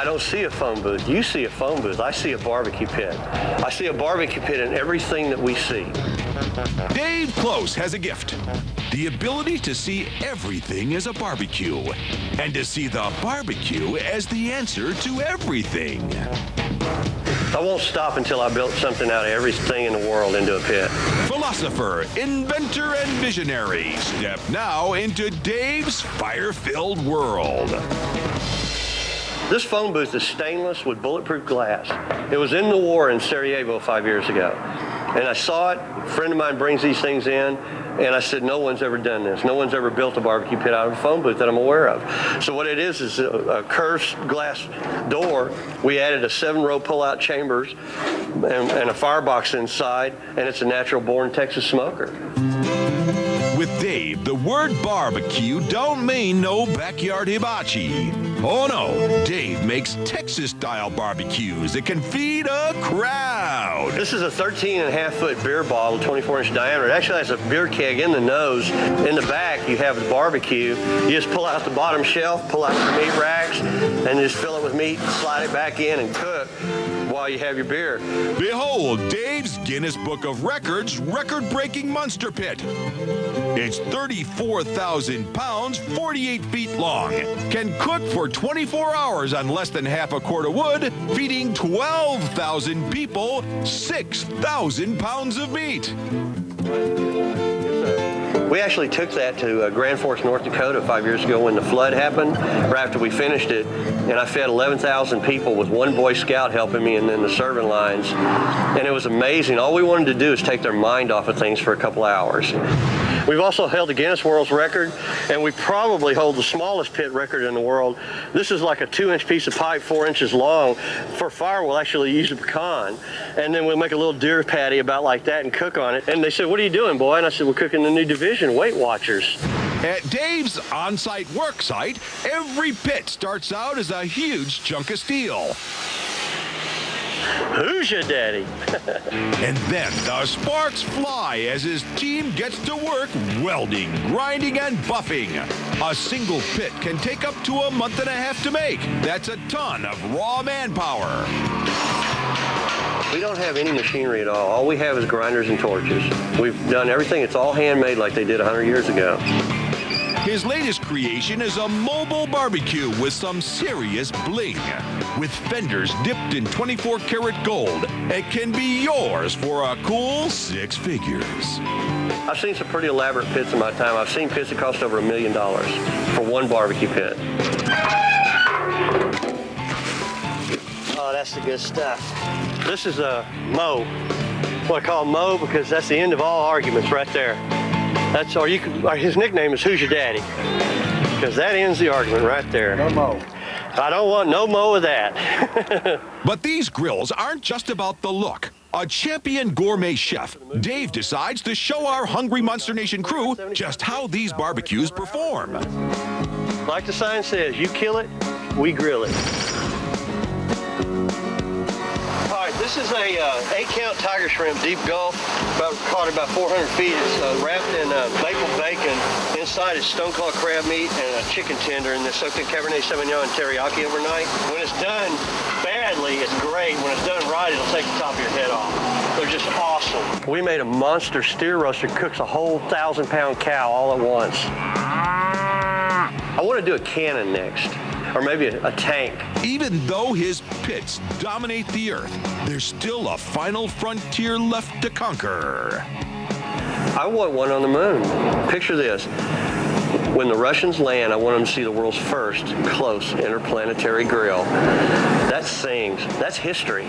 I don't see a phone booth. You see a phone booth. I see a barbecue pit. I see a barbecue pit in everything that we see. Dave Klose has a gift. The ability to see everything as a barbecue. And to see the barbecue as the answer to everything. I won't stop until I built something out of everything in the world into a pit. Philosopher, inventor, and visionary. Step now into Dave's fire-filled world. This phone booth is stainless with bulletproof glass. It was in the war in Sarajevo 5 years ago. And I saw it. A friend of mine brings these things in. And I said, no one's ever done this. No one's ever built a barbecue pit out of a phone booth that I'm aware of. So what it is a curved glass door. We added a 7-row pull-out chambers and a firebox inside. And it's a natural-born Texas smoker. With Dave, the word barbecue don't mean no backyard hibachi. Oh no, Dave makes Texas-style barbecues that can feed a crowd. This is a 13.5-foot beer bottle, 24-inch diameter. It actually has a beer keg in the nose. In the back, you have the barbecue. You just pull out the bottom shelf, pull out your meat racks, and just fill it with meat, slide it back in, and cook while you have your beer. Behold, Dave's Guinness Book of Records record-breaking monster pit. It's 34,000 pounds, 48 feet long. Can cook for 24 hours on less than half a quart of wood, feeding 12,000 people 6,000 pounds of meat. We actually took that to Grand Forks, North Dakota 5 years ago when the flood happened, right after we finished it, and I fed 11,000 people with one Boy Scout helping me and then the serving lines, and it was amazing. All we wanted to do is take their mind off of things for a couple hours. We've also held the Guinness World Record, and we probably hold the smallest pit record in the world. This is like a 2-inch piece of pipe, 4 inches long. For fire, we'll actually use a pecan, and then we'll make a little deer patty about like that and cook on it. And they said, "What are you doing, boy?" And I said, "We're cooking the new division, Weight Watchers." At Dave's on-site work site, every pit starts out as a huge chunk of steel. Who's your daddy? And then the sparks fly as his team gets to work welding, grinding, and buffing. A single pit can take up to a month and a half to make. That's a ton of raw manpower. We don't have any machinery at all. All we have is grinders and torches. We've done everything. It's all handmade like they did 100 years ago. His latest creation is a mobile barbecue with some serious bling. With fenders dipped in 24-karat gold, it can be yours for a cool 6 figures. I've seen some pretty elaborate pits in my time. I've seen pits that cost over $1 million for one barbecue pit. Oh, that's the good stuff. This is a Mo. What I call Mo because that's the end of all arguments right there. That's or his nickname is "Who's Your Daddy?" because that ends the argument right there. No Mo. I don't want no Mo of that. But these grills aren't just about the look. A champion gourmet chef, Dave decides to show our hungry Monster Nation crew just how these barbecues perform. Like the sign says, you kill it, we grill it. All right, this is a 8-count tiger shrimp, deep gulf, caught at about 400 feet. It's wrapped in maple bacon. Inside is stone-cold crab meat and a chicken tender, and they're soaked in Cabernet Sauvignon and teriyaki overnight. When it's done badly, it's great. When it's done right, it'll take the top of your head off. They're just awesome. We made a monster steer roaster, cooks a whole 1,000-pound cow all at once. I want to do a cannon next. Or maybe a tank. Even though his pits dominate the earth, there's still a final frontier left to conquer. I want one on the moon. Picture this. When the Russians land, I want them to see the world's first Klose interplanetary grill. That sings. That's history.